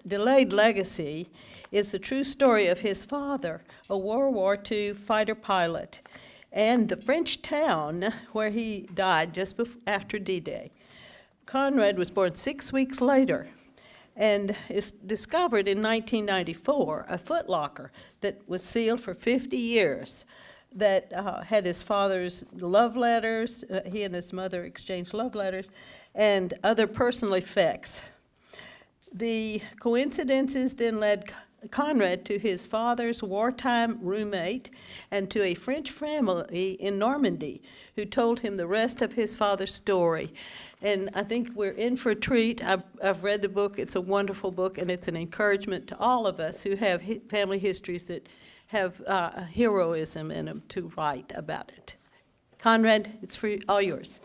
Delayed Legacy is the true story of his father, a World War II fighter pilot, and the French town where he died just after D-Day. Conrad was born 6 weeks later and is discovered in 1994, a footlocker that was sealed for 50 years that had his father's love letters, he and his mother exchanged love letters, and other personal effects. The coincidences then led Conrad to his father's wartime roommate and to a French family in Normandy who told him the rest of his father's story. And I think we're in for a treat. I've read the book. It's a wonderful book, and it's an encouragement to all of us who have family histories that have heroism in them to write about it. Conrad, it's all yours.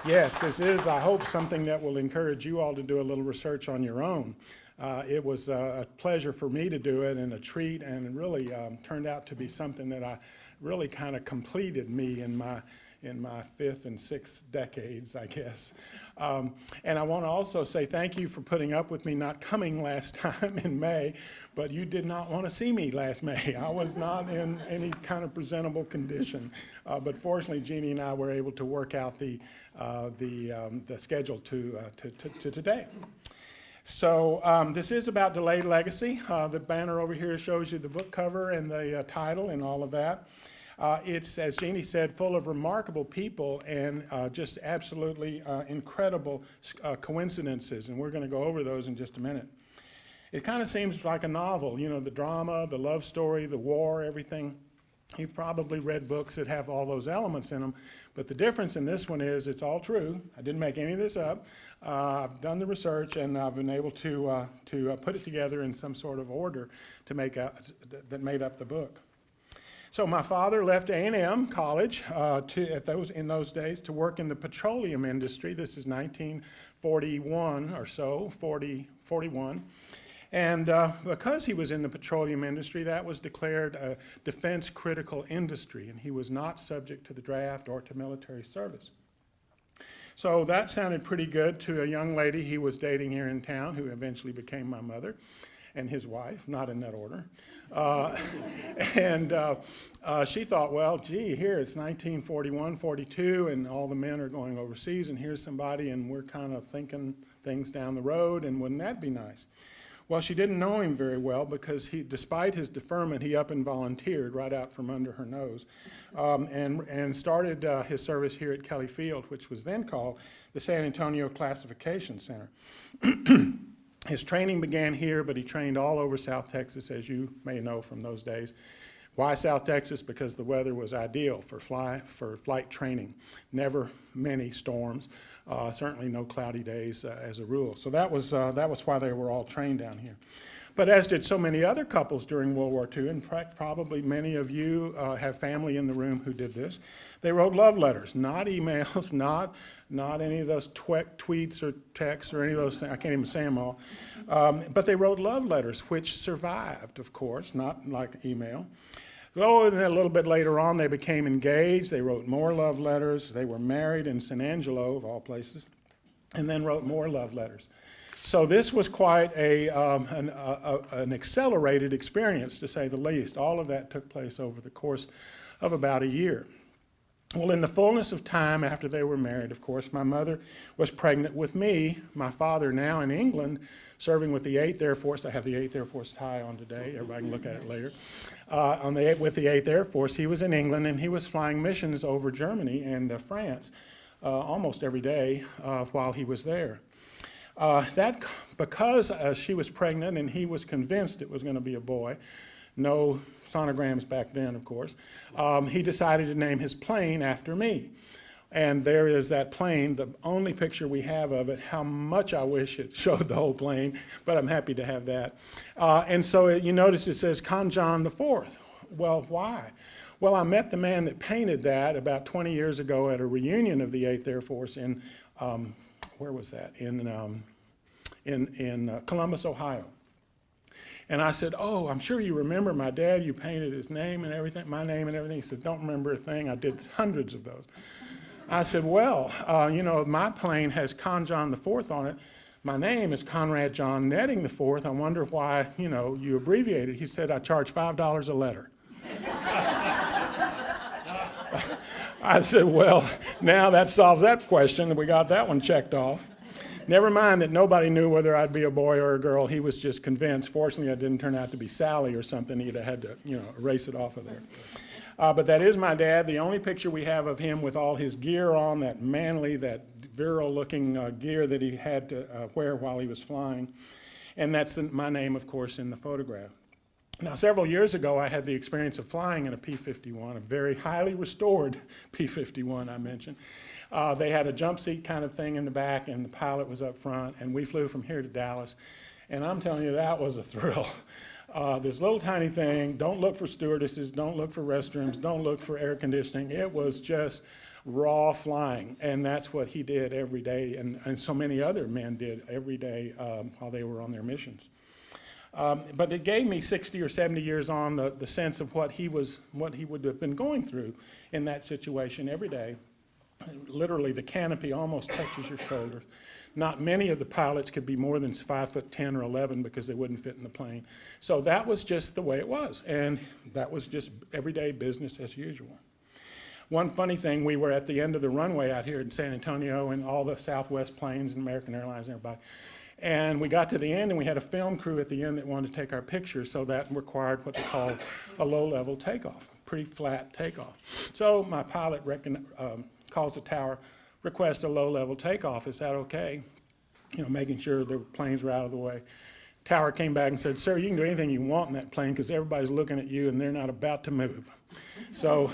Yes, this is, I hope, something that will encourage you all to do a little research on your own. It was a pleasure for me to do it and a treat, and it really turned out to be something that I really kind of completed me in my fifth and sixth decades, I guess. And I want to also say thank you for putting up with me not coming last time in May, but you did not want to see me last May. I was not in any kind of presentable condition. But fortunately, Jeannie and I were able to work out the schedule to today. So this is about Delayed Legacy. The banner over here shows you the book cover and the title and all of that. It's, as Jeannie said, full of remarkable people and just absolutely incredible coincidences, and we're going to go over those in just a minute. It kind of seems like a novel, you know, the drama, the love story, the war, everything. You've probably read books that have all those elements in them, but the difference in this one is it's all true. I didn't make any of this up. I've done the research, and I've been able to put it together in some sort of order to make that made up the book. So my father left A&M College in those days to work in the petroleum industry. This is 1941 or so, 41. And because he was in the petroleum industry, that was declared a defense critical industry, and he was not subject to the draft or to military service. So that sounded pretty good to a young lady he was dating here in town, who eventually became my mother, and his wife, not in that order. She thought, well, gee, here it's 1941, 42, and all the men are going overseas, and here's somebody, and we're kind of thinking things down the road, and wouldn't that be nice? Well, she didn't know him very well because despite his deferment, he up and volunteered right out from under her nose and started his service here at Kelly Field, which was then called the San Antonio Classification Center. His training began here, but he trained all over South Texas, as you may know from those days. Why South Texas? Because the weather was ideal for flight training. Never many storms, certainly no cloudy days as a rule. So that was why they were all trained down here. But as did so many other couples during World War II, and probably many of you have family in the room who did this, they wrote love letters, not emails, not any of those tweets or texts or any of those things. I can't even say them all. But they wrote love letters, which survived, of course, not like email. Oh, and then a little bit later on, they became engaged. They wrote more love letters. They were married in San Angelo, of all places, and then wrote more love letters. So this was quite an accelerated experience, to say the least. All of that took place over the course of about a year. Well, in the fullness of time after they were married, of course, my mother was pregnant with me. My father, now in England, serving with the 8th Air Force. I have the 8th Air Force tie on today. Everybody can look at it later. With the 8th Air Force, he was in England, and he was flying missions over Germany and France almost every day while he was there. Because she was pregnant and he was convinced it was going to be a boy, no sonograms back then, of course, he decided to name his plane after me. And there is that plane, the only picture we have of it. How much I wish it showed the whole plane, but I'm happy to have that. And so you notice it says Con John IV. Well, why? Well, I met the man that painted that about 20 years ago at a reunion of the 8th Air Force in, where was that? In Columbus, Ohio. And I said, oh, I'm sure you remember my dad. You painted his name and everything, my name and everything. He said, don't remember a thing. I did hundreds of those. I said, well, my plane has Con John the Fourth on it. My name is Conrad John Netting the Fourth. I wonder why, you abbreviated. He said, I charge $5 a letter. I said, well, now that solves that question, and we got that one checked off. Never mind that nobody knew whether I'd be a boy or a girl. He was just convinced. Fortunately, I didn't turn out to be Sally or something. He'd have had to, erase it off of there. But that is my dad. The only picture we have of him with all his gear on, that manly, that virile-looking gear that he had to wear while he was flying. And that's my name, of course, in the photograph. Now, several years ago, I had the experience of flying in a P-51, a very highly restored P-51, I mentioned. They had a jump seat kind of thing in the back, and the pilot was up front, and we flew from here to Dallas. And I'm telling you, that was a thrill. This little tiny thing, don't look for stewardesses, don't look for restrooms, don't look for air conditioning. It was just raw flying, and that's what he did every day, and so many other men did every day while they were on their missions. But it gave me 60 or 70 years on the sense of what he would have been going through in that situation every day. Literally, the canopy almost touches your shoulders. Not many of the pilots could be more than 5'10" or 11 because they wouldn't fit in the plane. So that was just the way it was, and that was just everyday business as usual. One funny thing, we were at the end of the runway out here in San Antonio, and all the Southwest planes and American Airlines and everybody. And we got to the end, and we had a film crew at the end that wanted to take our pictures, so that required what they call a low-level takeoff, pretty flat takeoff. So my pilot calls the tower, requests a low-level takeoff. Is that okay? Making sure the planes were out of the way. Tower came back and said, sir, you can do anything you want in that plane because everybody's looking at you and they're not about to move. So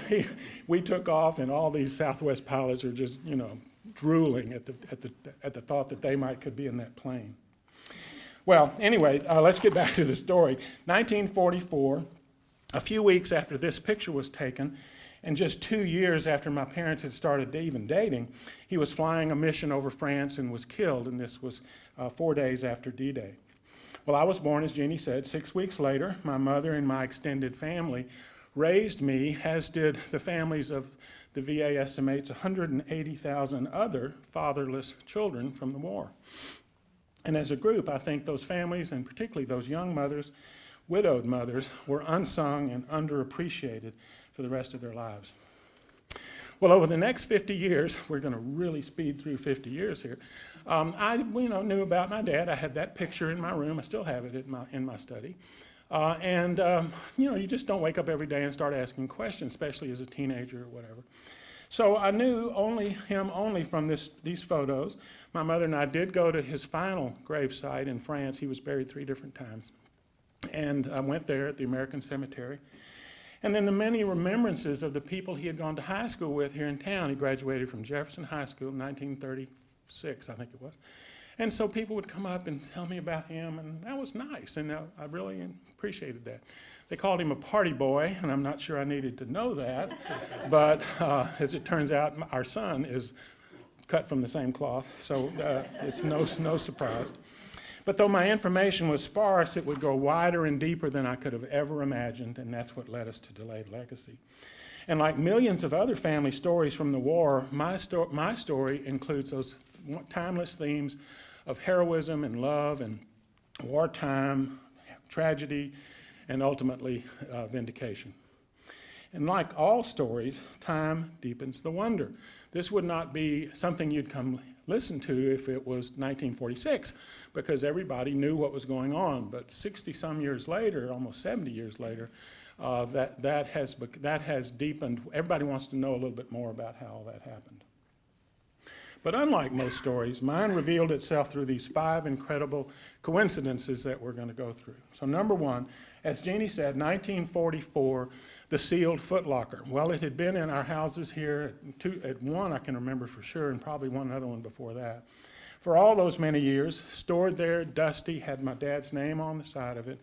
we took off, and all these Southwest pilots are just, drooling at the thought that they could be in that plane. Well, anyway, let's get back to the story. 1944, a few weeks after this picture was taken, and just 2 years after my parents had started even dating, he was flying a mission over France and was killed, and this was 4 days after D-Day. Well, I was born, as Jeannie said, 6 weeks later. My mother and my extended family raised me, as did the families of the VA estimates 180,000 other fatherless children from the war. And as a group, I think those families, and particularly those young mothers, widowed mothers, were unsung and underappreciated for the rest of their lives. Well, over the next 50 years, we're going to really speed through 50 years here. I knew about my dad. I had that picture in my room. I still have it in my study. You just don't wake up every day and start asking questions, especially as a teenager or whatever. So I knew him only from these photos. My mother and I did go to his final gravesite in France. He was buried 3 different times. And I went there at the American Cemetery. And then the many remembrances of the people he had gone to high school with here in town. He graduated from Jefferson High School in 1936, I think it was. And so people would come up and tell me about him, and that was nice, and I really appreciated that. They called him a party boy, and I'm not sure I needed to know that, but as it turns out, our son is cut from the same cloth, so it's no surprise. But though my information was sparse, it would go wider and deeper than I could have ever imagined, and that's what led us to Delayed Legacy. And like millions of other family stories from the war, my story includes those timeless themes of heroism and love and wartime, tragedy, and ultimately vindication. And like all stories, time deepens the wonder. This would not be something you'd come listen to if it was 1946, because everybody knew what was going on. But 60-some years later, almost 70 years later, that has deepened. Everybody wants to know a little bit more about how all that happened. But unlike most stories, mine revealed itself through these 5 incredible coincidences that we're going to go through. So number 1, as Jeannie said, 1944, the sealed footlocker. Well, it had been in our houses here at one I can remember for sure, and probably one other one before that. For all those many years, stored there, dusty, had my dad's name on the side of it.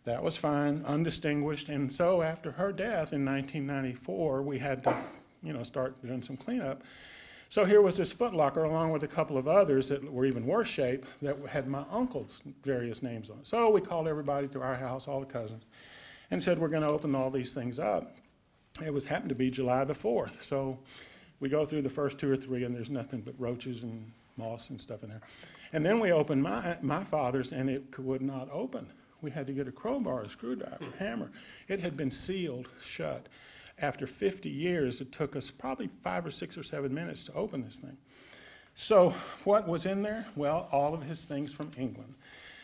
That was fine, undistinguished. And so after her death in 1994, we had to, start doing some cleanup. So here was this footlocker along with a couple of others that were even worse shape that had my uncle's various names on it. So we called everybody to our house, all the cousins, and said we're going to open all these things up. It happened to be July the 4th. So We go through the first 2 or 3, and there's nothing but roaches and moss and stuff in there. And then we opened my father's, and it would not open. We had to get a crowbar, a screwdriver, a hammer. It had been sealed shut. After 50 years, it took us probably 5 or 6 or 7 minutes to open this thing. So what was in there? Well, all of his things from England.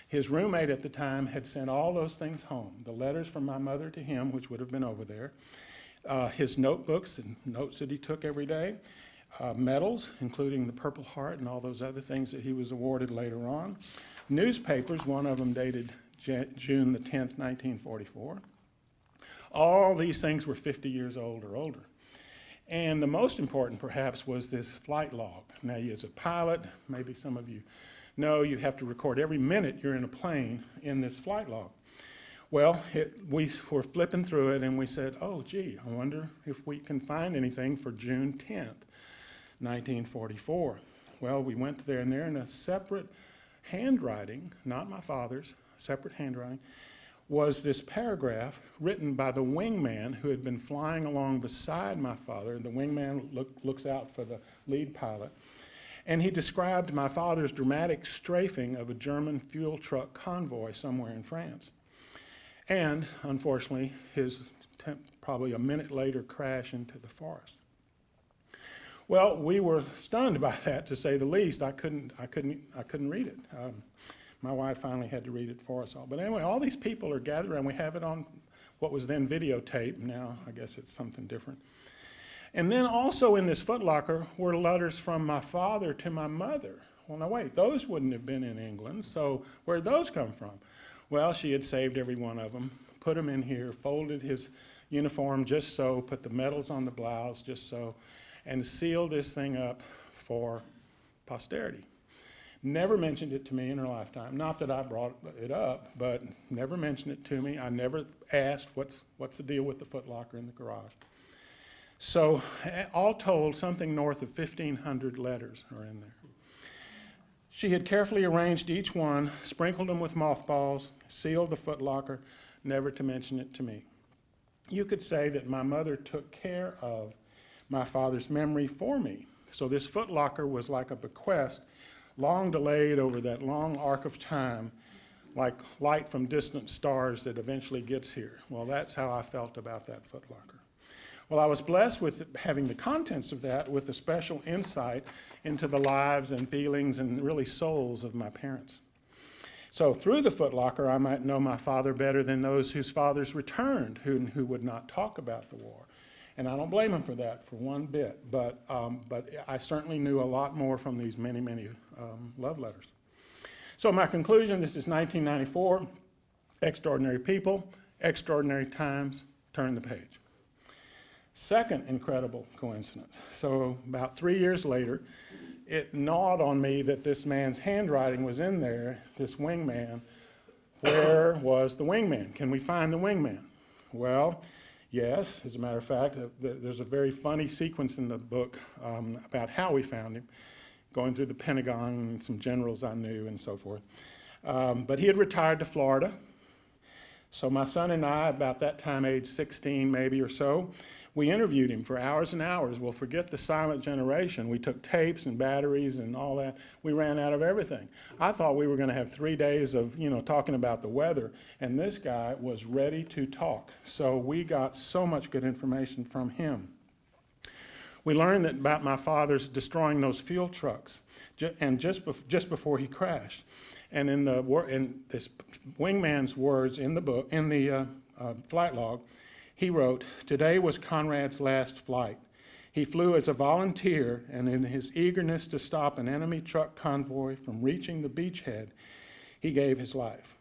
His roommate at the time had sent all those things home. The letters from my mother to him, which would have been over there, his notebooks and notes that he took every day, medals, including the Purple Heart and all those other things that he was awarded later on, newspapers, one of them dated June the 10th, 1944. All these things were 50 years old or older. And the most important, perhaps, was this flight log. Now, as a pilot, maybe some of you know, you have to record every minute you're in a plane in this flight log. Well, we were flipping through it, and we said, oh, gee, I wonder if we can find anything for June 10th, 1944. Well, we went there, and there in a separate handwriting, not my father's, separate handwriting, was this paragraph written by the wingman who had been flying along beside my father. The wingman looks out for the lead pilot. And he described my father's dramatic strafing of a German fuel truck convoy somewhere in France. And, unfortunately, his probably a minute later crash into the forest. Well, we were stunned by that, to say the least. I couldn't read it. My wife finally had to read it for us all. But anyway, all these people are gathered around. We have it on what was then videotape. Now, I guess it's something different. And then also in this footlocker were letters from my father to my mother. Well, now wait, those wouldn't have been in England, so where'd those come from? Well, she had saved every one of them, put them in here, folded his uniform just so, put the medals on the blouse just so, and sealed this thing up for posterity. Never mentioned it to me in her lifetime. Not that I brought it up, but never mentioned it to me. I never asked what's the deal with the footlocker in the garage. So all told, something north of 1,500 letters are in there. She had carefully arranged each one, sprinkled them with mothballs, sealed the footlocker, never to mention it to me. You could say that my mother took care of my father's memory for me. So this footlocker was like a bequest, long delayed over that long arc of time, like light from distant stars that eventually gets here. Well, that's how I felt about that footlocker. Well, I was blessed with having the contents of that with a special insight into the lives and feelings and really souls of my parents. So through the footlocker, I might know my father better than those whose fathers returned, who would not talk about the war. And I don't blame him for that for one bit, but I certainly knew a lot more from these many, many love letters. So my conclusion, this is 1994, extraordinary people, extraordinary times, turn the page. Second incredible coincidence. So about 3 years later, it gnawed on me that this man's handwriting was in there, this wingman. Where was the wingman? Can we find the wingman? Well, yes, as a matter of fact, there's a very funny sequence in the book about how we found him, going through the Pentagon and some generals I knew and so forth. But he had retired to Florida. So my son and I, about that time, age 16 maybe or so, we interviewed him for hours and hours. Well, forget the silent generation. We took tapes and batteries and all that. We ran out of everything. I thought we were going to have 3 days of, talking about the weather, and this guy was ready to talk. So we got so much good information from him. We learned that about my father's destroying those fuel trucks, and just before he crashed. And in this wingman's words in the book, in the flight log, he wrote, "Today was Conrad's last flight. He flew as a volunteer, and in his eagerness to stop an enemy truck convoy from reaching the beachhead, he gave his life.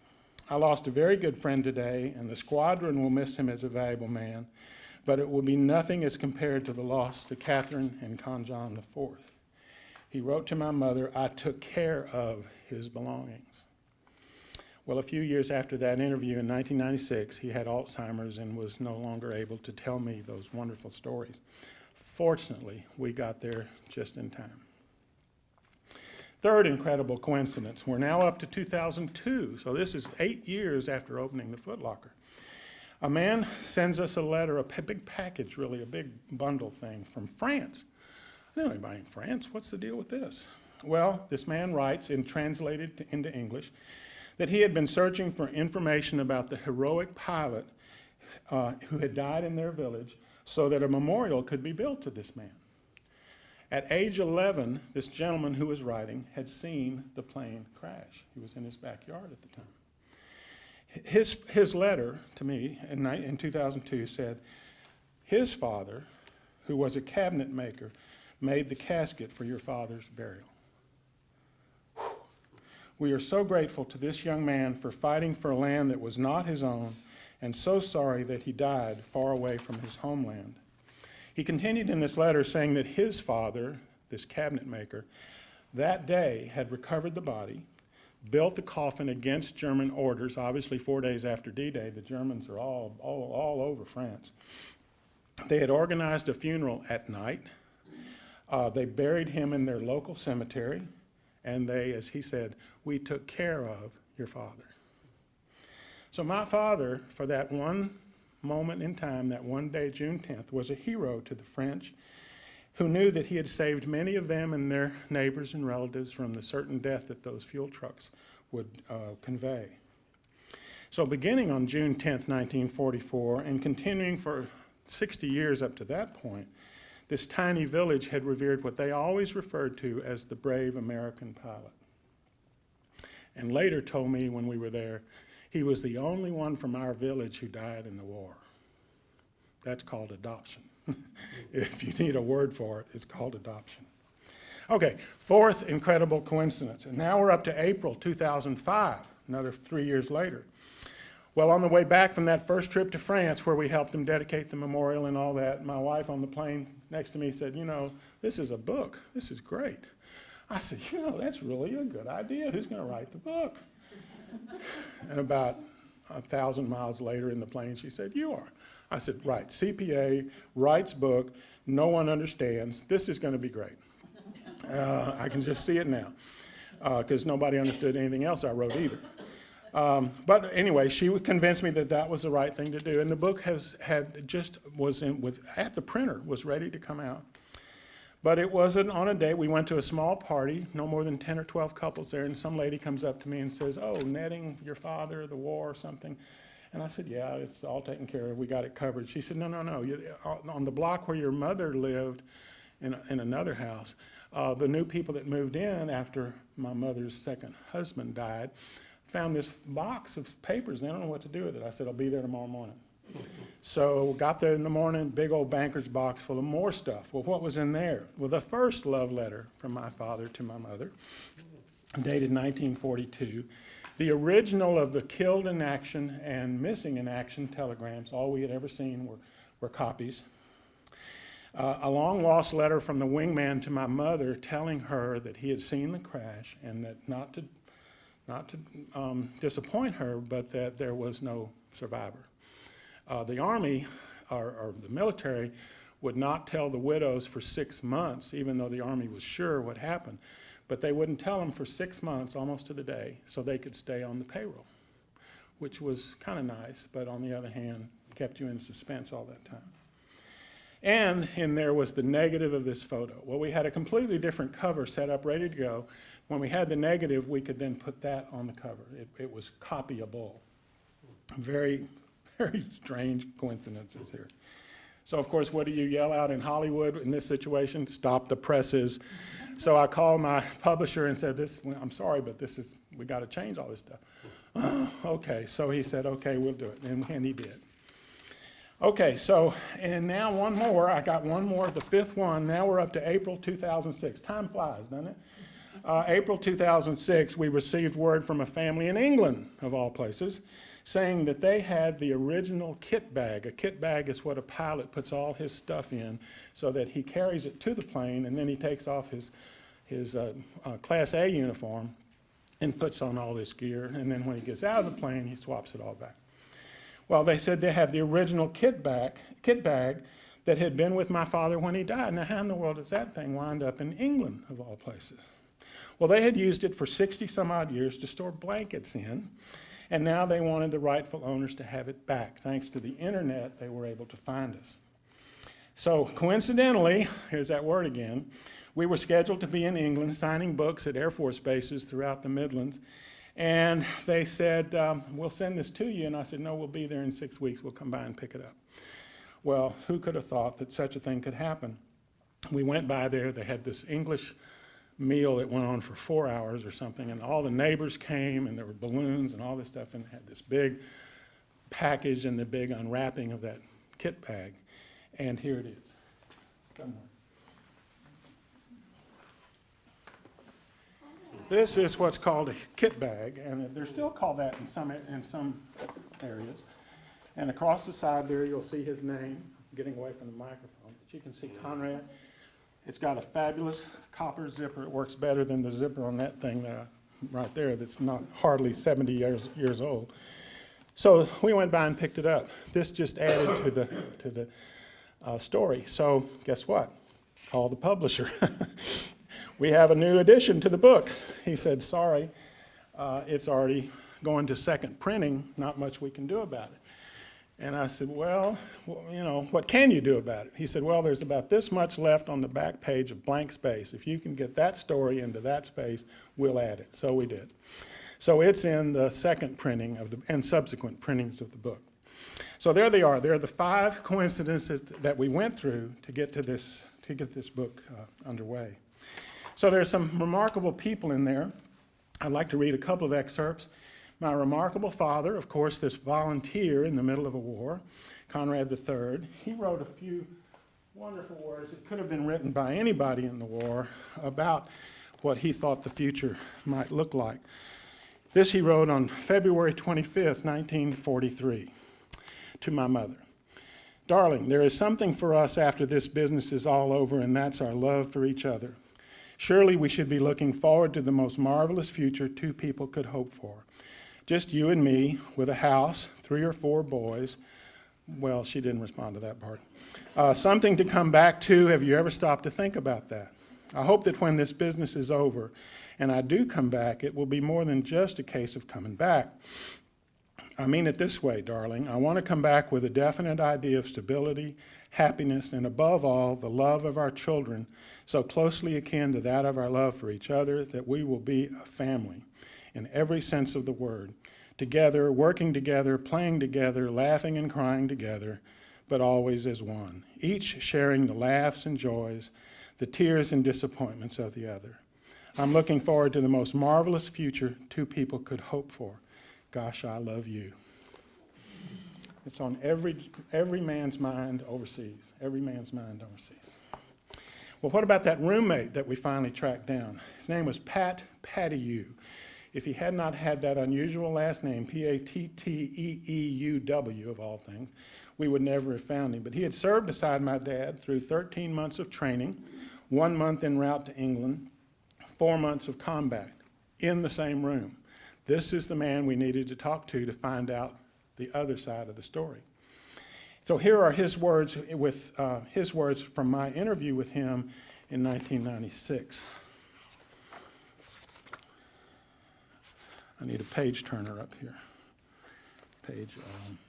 I lost a very good friend today, and the squadron will miss him as a valuable man, but it will be nothing as compared to the loss to Catherine and Conjon IV. He wrote to my mother, I took care of his belongings." Well, a few years after that interview in 1996, he had Alzheimer's and was no longer able to tell me those wonderful stories. Fortunately, we got there just in time. Third incredible coincidence, we're now up to 2002, so this is 8 years after opening the footlocker. A man sends us a letter, a big package really, a big bundle thing from France. I don't know anybody in France. What's the deal with this? Well, this man writes, translated into English, that he had been searching for information about the heroic pilot who had died in their village so that a memorial could be built to this man. At age 11, this gentleman who was writing had seen the plane crash. He was in his backyard at the time. His letter to me in 2002 said, his father, who was a cabinet maker, made the casket for your father's burial. Whew. We are so grateful to this young man for fighting for a land that was not his own, and so sorry that he died far away from his homeland. He continued in this letter saying that his father, this cabinet maker, that day had recovered the body, built the coffin against German orders. Obviously, 4 days after D-Day, the Germans are all over France. They had organized a funeral at night. They buried him in their local cemetery, and they, as he said, we took care of your father. So my father, for that one moment in time, that one day, June 10th, was a hero to the French who knew that he had saved many of them and their neighbors and relatives from the certain death that those fuel trucks would convey. So beginning on June 10th, 1944, and continuing for 60 years up to that point, this tiny village had revered what they always referred to as the brave American pilot. And later told me when we were there, he was the only one from our village who died in the war. That's called adoption. If you need a word for it, it's called adoption. Okay, fourth incredible coincidence. And now we're up to April 2005, another 3 years later. Well, on the way back from that first trip to France where we helped them dedicate the memorial and all that, my wife on the plane next to me said, you know, this is a book. This is great. I said, you know, that's really a good idea. Who's going to write the book? And about 1,000 miles later in the plane, she said, you are. I said, right, CPA, writes book, no one understands. This is going to be great. I can just see it now, because nobody understood anything else I wrote either. But anyway, she would convince me that that was the right thing to do. And the book was at the printer, was ready to come out. But it wasn't on a day. We went to a small party, no more than 10 or 12 couples there, and some lady comes up to me and says, oh, netting your father, the war or something. And I said, yeah, it's all taken care of. We got it covered. She said, no. On the block where your mother lived in another house, the new people that moved in after my mother's second husband died found this box of papers. And they don't know what to do with it. I said, I'll be there tomorrow morning. So got there in the morning, big old banker's box full of more stuff. Well, what was in there? Well, the first love letter from my father to my mother, dated 1942. The original of the killed in action and missing in action telegrams, all we had ever seen were copies. A long lost letter from the wingman to my mother telling her that he had seen the crash and that not to disappoint her, but that there was no survivor. The Army, or the military, would not tell the widows for 6 months, even though the Army was sure what happened. But they wouldn't tell them for 6 months, almost to the day, so they could stay on the payroll, which was kind of nice, but on the other hand, kept you in suspense all that time. And in there was the negative of this photo. Well, we had a completely different cover set up, ready to go. When we had the negative, we could then put that on the cover. It was copyable. Very strange coincidences here. So, of course, what do you yell out in Hollywood in this situation? Stop the presses. So I called my publisher and said, I'm sorry, but we got to change all this stuff. Okay, so he said, okay, we'll do it, and he did. Okay, so, and now one more. I got one more, the fifth one. Now we're up to April 2006. Time flies, doesn't it? April 2006, we received word from a family in England, of all places, saying that they had the original kit bag. A kit bag is what a pilot puts all his stuff in so that he carries it to the plane, and then he takes off his Class A uniform and puts on all this gear, and then when he gets out of the plane, he swaps it all back. Well, they said they had the original kit bag that had been with my father when he died. Now, how in the world does that thing wind up in England, of all places? Well, they had used it for 60 some odd years to store blankets in, and now they wanted the rightful owners to have it back. Thanks to the internet, they were able to find us. So coincidentally, here's that word again, we were scheduled to be in England signing books at Air Force bases throughout the Midlands. And they said, we'll send this to you. And I said, no, we'll be there in 6 weeks. We'll come by and pick it up. Well, who could have thought that such a thing could happen? We went by there. They had this English meal that went on for 4 hours or something. And all the neighbors came, and there were balloons and all this stuff. And they had this big package and the big unwrapping of that kit bag. And here it is. Somewhere. This is what's called a kit bag, and they're still called that in some areas. And across the side there, you'll see his name. I'm getting away from the microphone, but you can see Conrad. It's got a fabulous copper zipper. It works better than the zipper on that thing right there that's not hardly 70 years old. So we went by and picked it up. This just added to the story. So guess what? Call the publisher. We have a new addition to the book. He said, sorry, it's already going to second printing, not much we can do about it. And I said, well, you know, what can you do about it? He said, well, there's about this much left on the back page of blank space. If you can get that story into that space, we'll add it. So we did. So it's in the second printing and subsequent printings of the book. So there they are. There are the 5 coincidences that we went through to get this book underway. So there's some remarkable people in there. I'd like to read a couple of excerpts. My remarkable father, of course, this volunteer in the middle of a war, Conrad III, he wrote a few wonderful words that could have been written by anybody in the war about what he thought the future might look like. This he wrote on February 25th, 1943, to my mother. Darling, there is something for us after this business is all over, and that's our love for each other. Surely we should be looking forward to the most marvelous future 2 people could hope for. Just you and me, with a house, 3 or 4 boys. Well, she didn't respond to that part. Something to come back to. Have you ever stopped to think about that? I hope that when this business is over, and I do come back, it will be more than just a case of coming back. I mean it this way, darling. I want to come back with a definite idea of stability, happiness, and above all, the love of our children, so closely akin to that of our love for each other that we will be a family in every sense of the word, together, working together, playing together, laughing and crying together, but always as one, each sharing the laughs and joys, the tears and disappointments of the other. I'm looking forward to the most marvelous future 2 people could hope for. Gosh, I love you. It's on every man's mind overseas. Every man's mind overseas. Well, what about that roommate that we finally tracked down? His name was Patteeu. If he had not had that unusual last name, Patteeu of all things, we would never have found him. But he had served beside my dad through 13 months of training, 1 month en route to England, 4 months of combat in the same room. This is the man we needed to talk to find out the other side of the story. So here are his words from my interview with him in 1996. I need a page turner up here. Page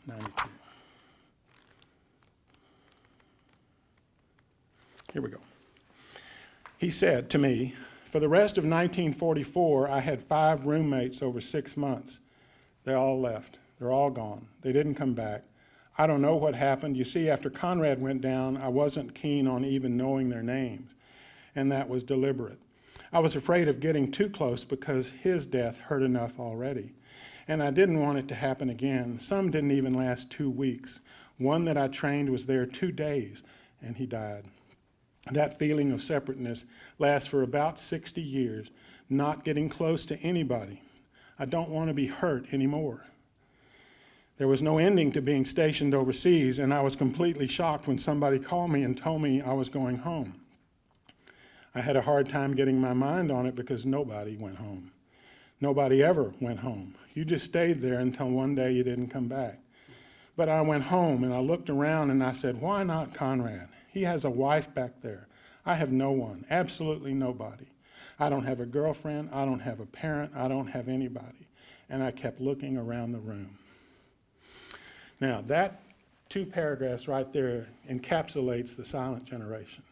92. Here we go. He said to me, for the rest of 1944, I had 5 roommates over 6 months. They all left. They're all gone. They didn't come back. I don't know what happened. You see, after Conrad went down, I wasn't keen on even knowing their names, and that was deliberate. I was afraid of getting too close because his death hurt enough already, and I didn't want it to happen again. Some didn't even last 2 weeks. One that I trained was there 2 days, and he died. That feeling of separateness lasts for about 60 years, not getting close to anybody. I don't want to be hurt anymore. There was no ending to being stationed overseas, and I was completely shocked when somebody called me and told me I was going home. I had a hard time getting my mind on it because nobody went home. Nobody ever went home. You just stayed there until one day you didn't come back. But I went home, and I looked around, and I said, why not Conrad? He has a wife back there. I have no one, absolutely nobody. I don't have a girlfriend. I don't have a parent. I don't have anybody. And I kept looking around the room. Now, that 2 paragraphs right there encapsulates the silent generation.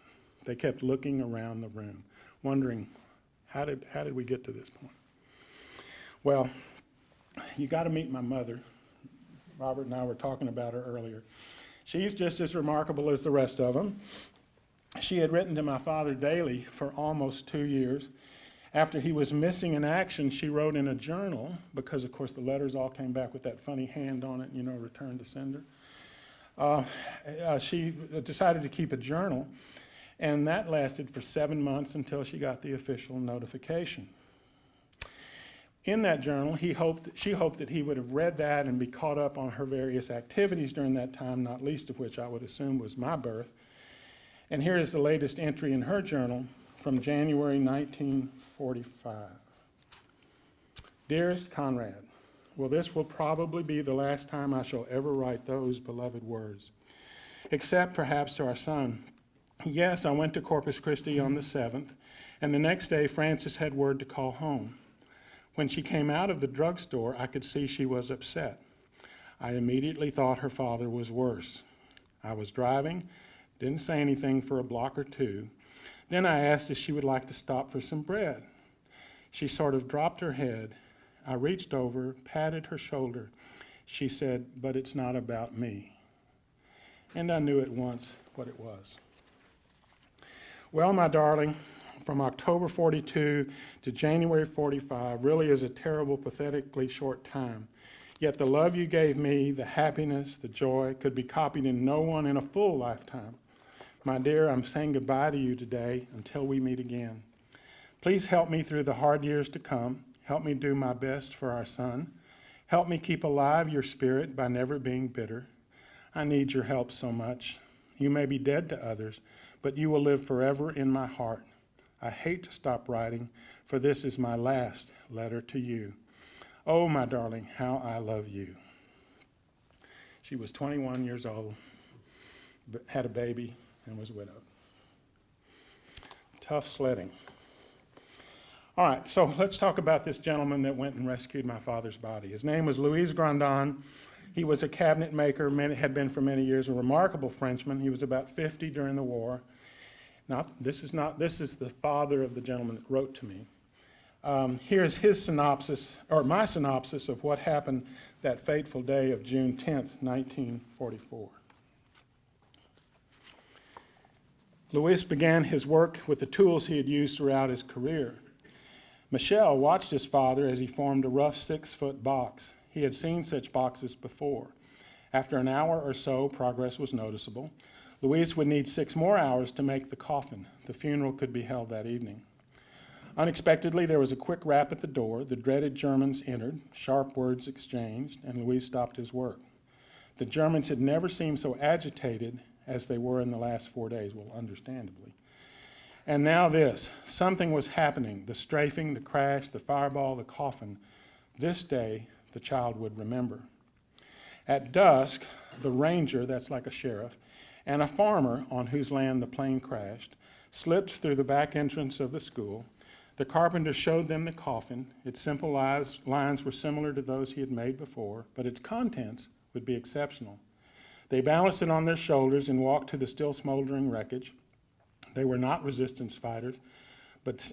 They kept looking around the room, wondering, how did we get to this point? Well, you got to meet my mother. Robert and I were talking about her earlier. She's just as remarkable as the rest of them. She had written to my father daily for almost 2 years. After he was missing in action, she wrote in a journal, because of course the letters all came back with that funny hand on it, return to sender. She decided to keep a journal, and that lasted for 7 months until she got the official notification. In that journal, she hoped that he would have read that and be caught up on her various activities during that time, not least of which I would assume was my birth. And here is the latest entry in her journal from January 1945. Dearest Conrad, well, this will probably be the last time I shall ever write those beloved words, except perhaps to our son. Yes, I went to Corpus Christi on the 7th, and the next day Frances had word to call home. When she came out of the drugstore, I could see she was upset. I immediately thought her father was worse. I was driving, didn't say anything for a block or two. Then I asked if she would like to stop for some bread. She sort of dropped her head. I reached over, patted her shoulder. She said, "But it's not about me." And I knew at once what it was. Well, my darling, from October 42 to January 45 really is a terrible, pathetically short time. Yet the love you gave me, the happiness, the joy, could be copied in no one in a full lifetime. My dear, I'm saying goodbye to you today until we meet again. Please help me through the hard years to come. Help me do my best for our son. Help me keep alive your spirit by never being bitter. I need your help so much. You may be dead to others, but you will live forever in my heart. I hate to stop writing, for this is my last letter to you. Oh, my darling, how I love you. She was 21 years old, had a baby, and was widowed. Tough sledding. All right, so let's talk about this gentleman that went and rescued my father's body. His name was Louis Grandin. He was a cabinet maker, had been for many years, a remarkable Frenchman. He was about 50 during the war. This is the father of the gentleman that wrote to me. Here's his synopsis, or my synopsis, of what happened that fateful day of June 10th, 1944. Louis began his work with the tools he had used throughout his career. Michel watched his father as he formed a rough 6-foot box. He had seen such boxes before. After an hour or so, progress was noticeable. Louise would need 6 more hours to make the coffin. The funeral could be held that evening. Unexpectedly, there was a quick rap at the door. The dreaded Germans entered, sharp words exchanged, and Louise stopped his work. The Germans had never seemed so agitated as they were in the last 4 days, well, understandably. And now this, something was happening, the strafing, the crash, the fireball, the coffin. This day, the child would remember. At dusk, the ranger, that's like a sheriff, and a farmer on whose land the plane crashed, slipped through the back entrance of the school. The carpenter showed them the coffin. Its simple lines were similar to those he had made before, but its contents would be exceptional. They balanced it on their shoulders and walked to the still smoldering wreckage. They were not resistance fighters,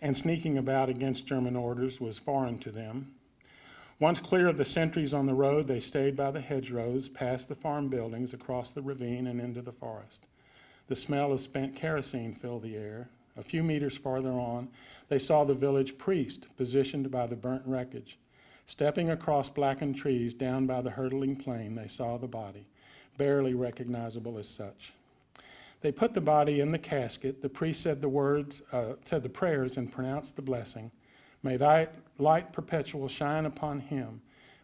and sneaking about against German orders was foreign to them. Once clear of the sentries on the road, they stayed by the hedgerows, past the farm buildings, across the ravine and into the forest. The smell of spent kerosene filled the air. A few meters farther on, they saw the village priest positioned by the burnt wreckage. Stepping across blackened trees down by the hurtling plain, they saw the body, barely recognizable as such. They put the body in the casket. The priest said the prayers and pronounced the blessing. May thy light perpetual shine upon him.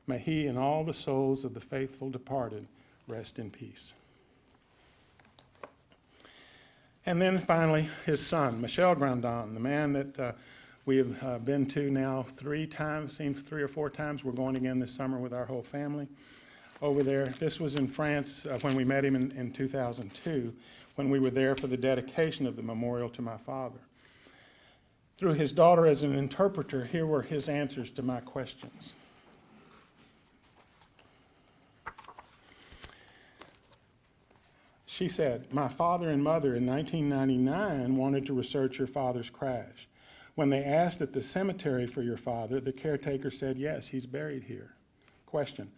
May he and all the souls of the faithful departed rest in peace. And then finally, his son, Michel Grandin, the man that we have been to now 3 times, seems 3 or 4 times. We're going again this summer with our whole family over there. This was in France when we met him in 2002, when we were there for the dedication of the memorial to my father. Through his daughter as an interpreter, here were his answers to my questions. She said, "My father and mother in 1999 wanted to research your father's crash. When they asked at the cemetery for your father, the caretaker said, yes, he's buried here." Question,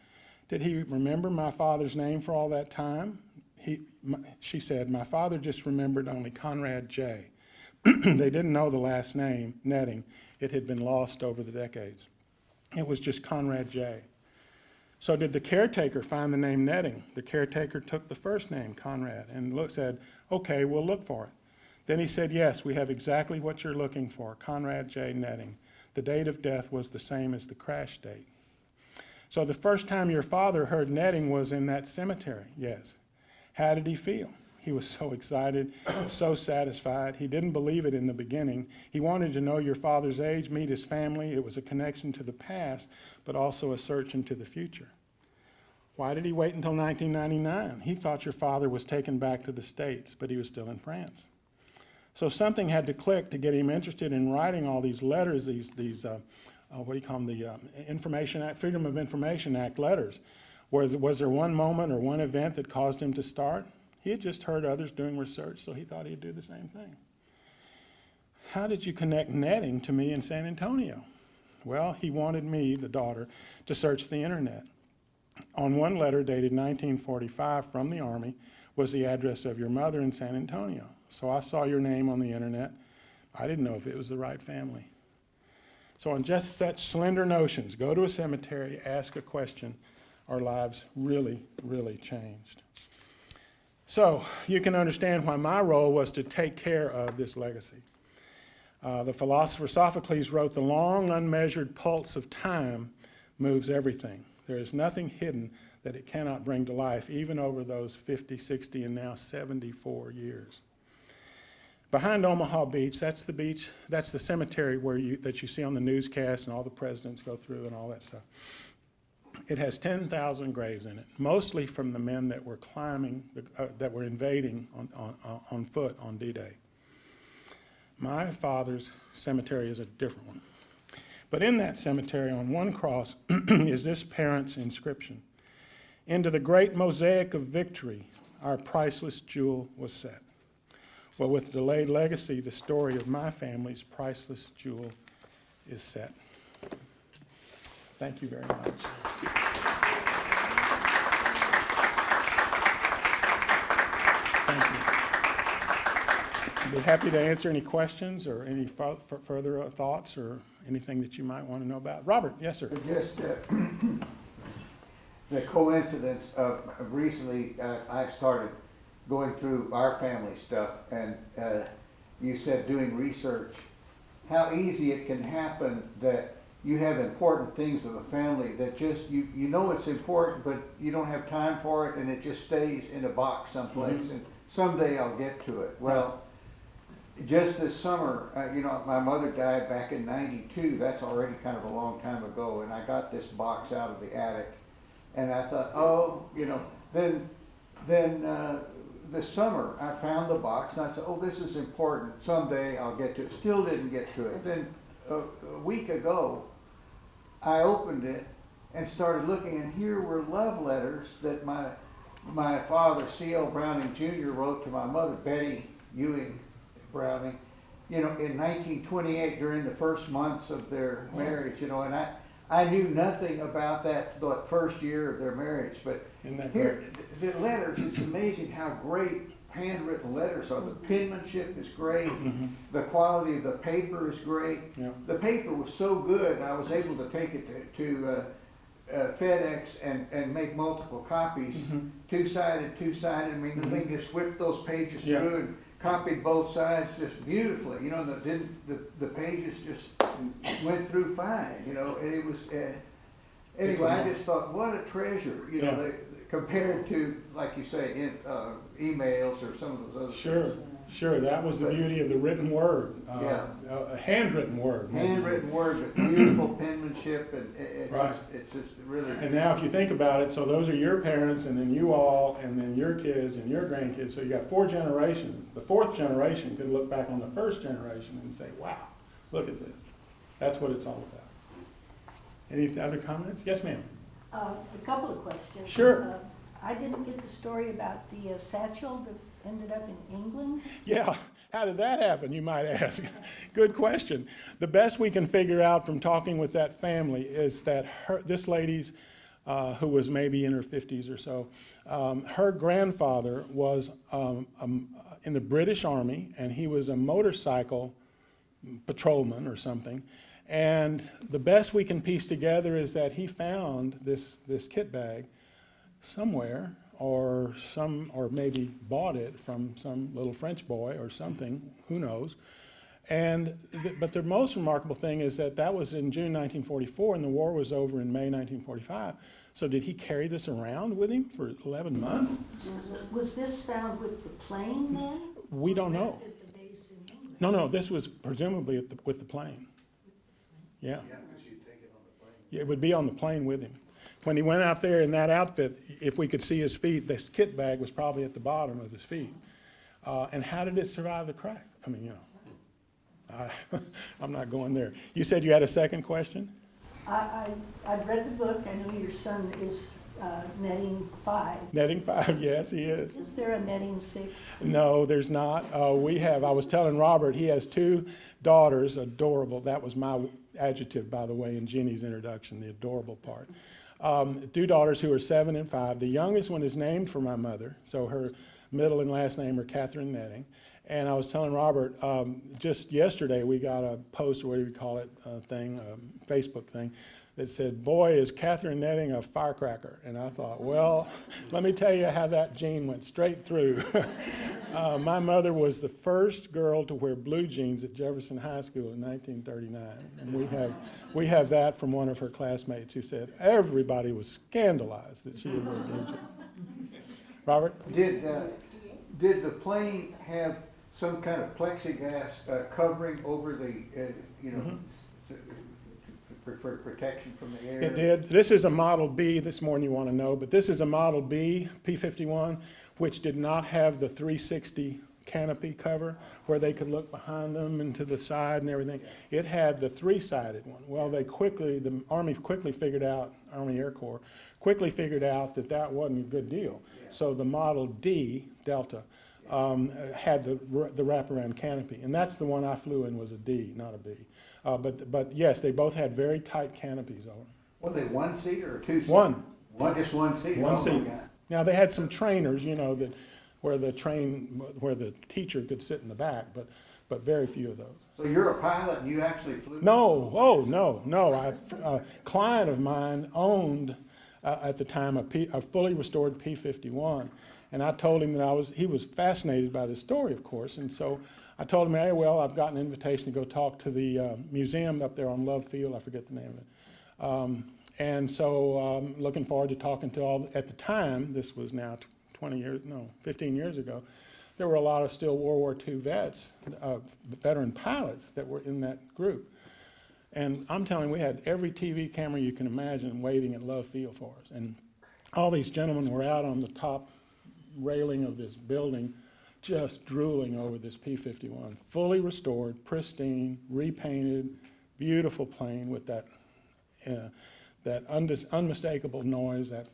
"Did he remember my father's name for all that time?" She said, "My father just remembered only Conrad J. They didn't know the last name, Netting. It had been lost over the decades. It was just Conrad J." So did the caretaker find the name Netting? The caretaker took the first name, Conrad, and said, "Okay, we'll look for it." Then he said, "Yes, we have exactly what you're looking for, Conrad J. Netting. The date of death was the same as the crash date." So the first time your father heard Netting was in that cemetery? Yes. How did he feel? He was so excited, so satisfied. He didn't believe it in the beginning. He wanted to know your father's age, meet his family. It was a connection to the past, but also a search into the future. Why did he wait until 1999? He thought your father was taken back to the States, but he was still in France. So something had to click to get him interested in writing all these letters, these what do you call them, the Information Act, Freedom of Information Act letters. Was there one moment or one event that caused him to start? He had just heard others doing research, so he thought he'd do the same thing. How did you connect Netting to me in San Antonio? Well, he wanted me, the daughter, to search the internet. On one letter dated 1945 from the Army was the address of your mother in San Antonio. So I saw your name on the internet. I didn't know if it was the right family. So on just such slender notions, go to a cemetery, ask a question, our lives really, really changed. So you can understand why my role was to take care of this legacy. The philosopher Sophocles wrote, "The long, unmeasured pulse of time moves everything. There is nothing hidden that it cannot bring to life, even over those 50, 60, and now 74 years." Behind Omaha Beach, that's the cemetery that you see on the newscast and all the presidents go through and all that stuff. It has 10,000 graves in it, mostly from the men that were that were invading on foot on D-Day. My father's cemetery is a different one. But in that cemetery, on one cross, is this parent's inscription: "Into the great mosaic of victory, our priceless jewel was set." Well, with delayed legacy, the story of my family's priceless jewel is set. Thank you very much. Thank you. I'd be happy to answer any questions or any further thoughts or anything that you might want to know about. Robert, yes, sir. Just the coincidence of recently I started going through our family stuff, and you said doing research, how easy it can happen that you have important things of a family that just, you know it's important, but you don't have time for it, and it just stays in a box someplace, and someday I'll get to it. Well, just this summer, my mother died back in '92. That's already kind of a long time ago, and I got this box out of the attic, and I thought, then this summer I found the box, and I said, oh, this is important. Someday I'll get to it. Still didn't get to it. Then a week ago, I opened it and started looking, and here were love letters that my father, C.L. Browning Jr., wrote to my mother, Betty Ewing Browning, in 1928 during the first months of their marriage, and I knew nothing about that the first year of their marriage, but here, the letters, it's amazing how great handwritten letters are. The penmanship is great. Mm-hmm. The quality of the paper is great. Yeah. The paper was so good, I was able to take it to FedEx and make multiple copies, mm-hmm. two-sided. I mean, the thing just whipped those pages through and copied both sides just beautifully. The pages just went through fine. And it was anyway. I just thought, what a treasure. Compared to, like you say, emails or some of those other things. Sure. That was the beauty of the written word. A handwritten word. Handwritten word, but beautiful penmanship, and it's just really. And now, if you think about it, so those are your parents, and then you all, and then your kids and your grandkids. So you got 4 generations. The 4th generation could look back on the 1st generation and say, "Wow, look at this." That's what it's all about. Any other comments? Yes, ma'am. A couple of questions. Sure. I didn't get the story about the satchel that ended up in England. Yeah, how did that happen, you might ask? Good question. The best we can figure out from talking with that family is that this lady's, who was maybe in her 50s or so, her grandfather was in the British Army, and he was a motorcycle patrolman or something. And the best we can piece together is that he found this kit bag somewhere, or maybe bought it from some little French boy or something, who knows. And but the most remarkable thing is that was in June 1944, and the war was over in May 1945. So did he carry this around with him for 11 months? Was this found with the plane then? We don't know. At the base in England? No, this was presumably with the plane. Yeah. Yeah, it would be on the plane with him. When he went out there in that outfit, if we could see his feet, this kit bag was probably at the bottom of his feet. And how did it survive the crack? I mean, I'm not going there. You said you had a second question? I've read the book. I know your son is netting 5. Netting 5, yes, he is. Is there a netting 6? No, there's not. I was telling Robert, he has 2 daughters, adorable. That was my adjective, by the way, in Jeannie's introduction, the adorable part. 2 daughters who are 7 and 5. The youngest one is named for my mother, so her middle and last name are Catherine Netting. And I was telling Robert, just yesterday we got a post, or whatever you call it, Facebook thing, that said, "Boy, is Catherine Netting a firecracker." And I thought, well, let me tell you how that gene went straight through. My mother was the first girl to wear blue jeans at Jefferson High School in 1939. And we have that from one of her classmates who said everybody was scandalized that she would wear blue jeans. Robert? Did the plane have some kind of plexiglass covering over the, for protection from the air? It did. This is a Model B, this more than you want to know, but this is a Model B, P-51, which did not have the 360 canopy cover where they could look behind them and to the side and everything. It had the 3-sided one. Well, the Army quickly figured out, Army Air Corps, quickly figured out that wasn't a good deal. Yeah. So the Model D, Delta, had the wraparound canopy. And that's the one I flew in, was a D, not a B. But yes, they both had very tight canopies on them. Were they 1-seater or 2-seater? One. Just 1 seat? One seat. Now, they had some trainers, where the teacher could sit in the back, but very few of those. So you're a pilot and you actually flew? No. A client of mine owned, at the time, a fully restored P-51. And I told him that he was fascinated by the story, of course. And so I told him, hey, well, I've got an invitation to go talk to the museum up there on Love Field. I forget the name of it. And so looking forward to talking to at the time, this was now 15 years ago, there were a lot of still World War II vets, veteran pilots that were in that group. And I'm telling you, we had every TV camera you can imagine waiting at Love Field for us. And all these gentlemen were out on the top railing of this building, just drooling over this P-51, fully restored, pristine, repainted, beautiful plane with that unmistakable noise, that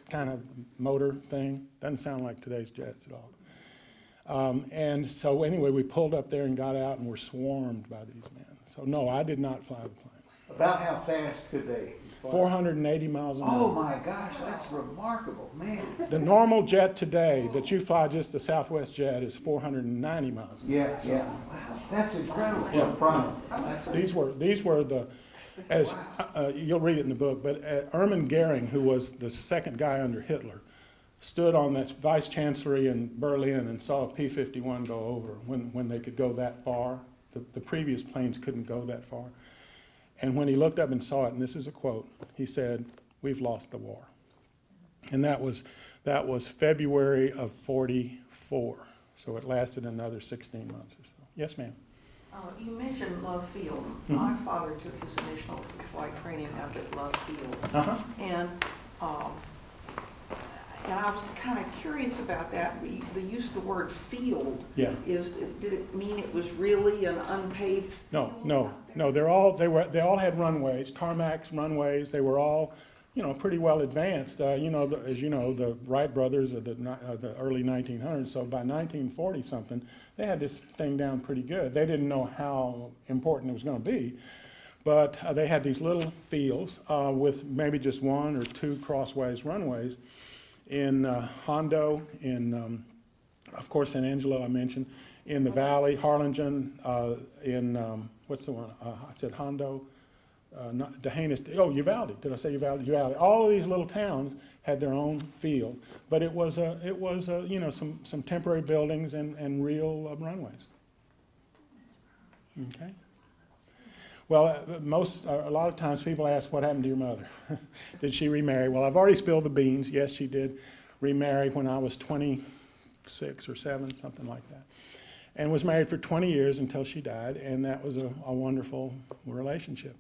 kind of motor thing. Doesn't sound like today's jets at all. And so anyway, we pulled up there and got out and were swarmed by these men. So no, I did not fly the plane. About how fast could they fly? 480 miles an hour. Oh my gosh, that's remarkable, man. The normal jet today that you fly, just the Southwest jet, is 490 miles an hour. Yeah. Wow, that's incredible. Yeah. No problem. These were the, as you'll read it in the book, but Erman Goering, who was the second guy under Hitler, stood on that vice chancellery in Berlin and saw a P-51 go over when they could go that far. The previous planes couldn't go that far. And when he looked up and saw it, and this is a quote, he said, "We've lost the war." And that was February of '44. So it lasted another 16 months or so. Yes, ma'am. You mentioned Love Field. My father took his initial flight training up at Love Field. Uh-huh. And I was kind of curious about that. The use of the word field. Yeah. Did it mean it was really an unpaved field? No. They all had runways, tarmacs, runways. They were all pretty well advanced. As you know, the Wright brothers are the early 1900s, so by 1940-something, they had this thing down pretty good. They didn't know how important it was going to be, but they had these little fields with maybe just one or two crossways runways in Hondo, in, of course, San Angelo, I mentioned, in the valley, Harlingen, what's the one? I said Hondo. Not Uvalde. Did I say Uvalde? Uvalde. All of these little towns had their own field, but it was some temporary buildings and real runways. Okay. Well, a lot of times people ask, what happened to your mother? Did she remarry? Well, I've already spilled the beans. Yes, she did remarry when I was 26 or 7, something like that, and was married for 20 years until she died, and that was a wonderful relationship.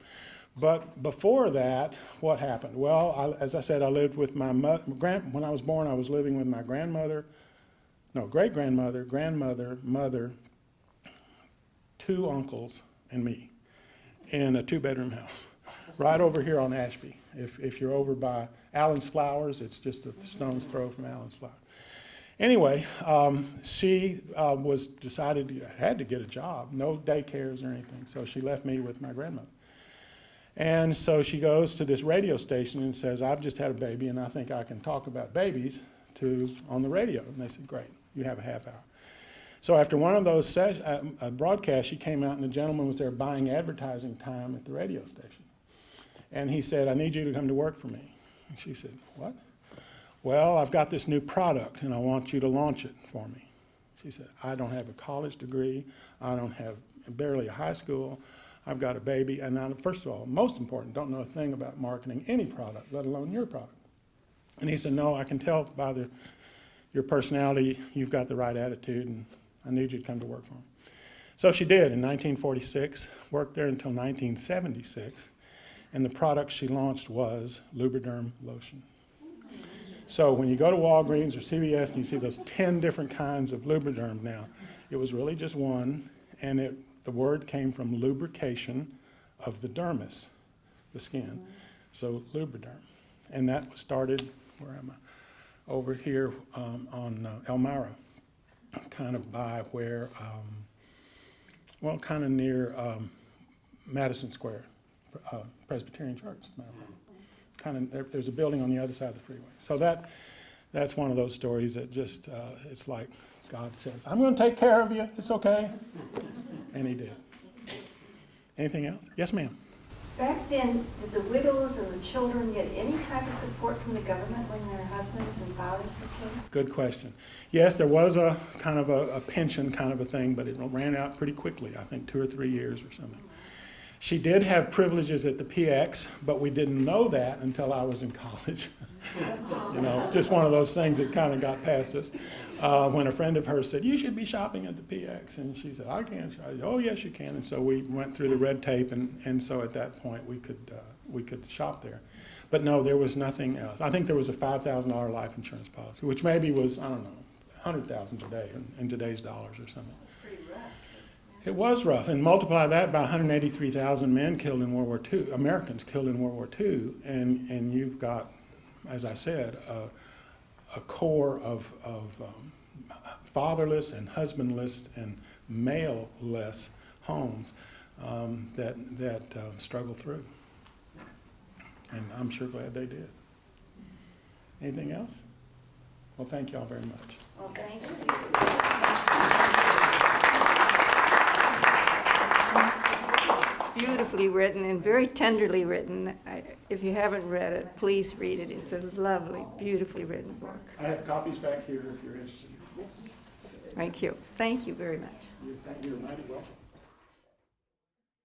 But before that, what happened? Well, as I said, I lived with my when I was born, I was living with my great-grandmother, grandmother, mother, 2 uncles, and me in a 2-bedroom house right over here on Ashby. If you're over by Allen's Flowers, it's just a stone's throw from Allen's Flowers. Anyway, she had to get a job, no daycares or anything, so she left me with my grandmother. And so she goes to this radio station and says, I've just had a baby and I think I can talk about babies on the radio. And they said, great, you have a half hour. So after one of those broadcasts, she came out and the gentleman was there buying advertising time at the radio station. And he said, I need you to come to work for me. And she said, what? Well, I've got this new product and I want you to launch it for me. She said, I don't have a college degree. I don't have barely a high school. I've got a baby, and I, first of all, most important, don't know a thing about marketing any product, let alone your product. And he said, no, I can tell by your personality, you've got the right attitude, and I need you to come to work for me. So she did in 1946, worked there until 1976, and the product she launched was Lubriderm lotion. So when you go to Walgreens or CVS and you see those 10 different kinds of Lubriderm now, it was really just one, and the word came from lubrication of the dermis, the skin, so Lubriderm. And that was started, where am I? Over here on Elmira, kind of by where, kind of near Madison Square, Presbyterian Church. There's a building on the other side of the freeway. So that's one of those stories that just, it's like God says, I'm going to take care of you, it's okay. And he did. Anything else? Yes, ma'am. Back then, did the widows and the children get any type of support from the government when their husbands and fathers took care? Good question. Yes, there was a kind of a pension kind of a thing, but it ran out pretty quickly, I think 2 or 3 years or something. She did have privileges at the PX, but we didn't know that until I was in college. Just one of those things that kind of got past us. When a friend of hers said, you should be shopping at the PX, and she said, I can't shop. Oh, yes, you can. And so we went through the red tape, and so at that point we could shop there. But no, there was nothing else. I think there was a $5,000 life insurance policy, which maybe was, I don't know, $100,000 today in today's dollars or something. It was rough, and multiply that by 183,000 men killed in World War II, Americans killed in World War II, and you've got, as I said, a core of fatherless and husbandless and male-less homes that struggle through. And I'm sure glad they did. Anything else? Well, thank you all very much. Well, thank you. Beautifully written and very tenderly written. If you haven't read it, please read it. It's a lovely, beautifully written book. I have copies back here if you're interested. Thank you. Thank you very much. You're mighty welcome.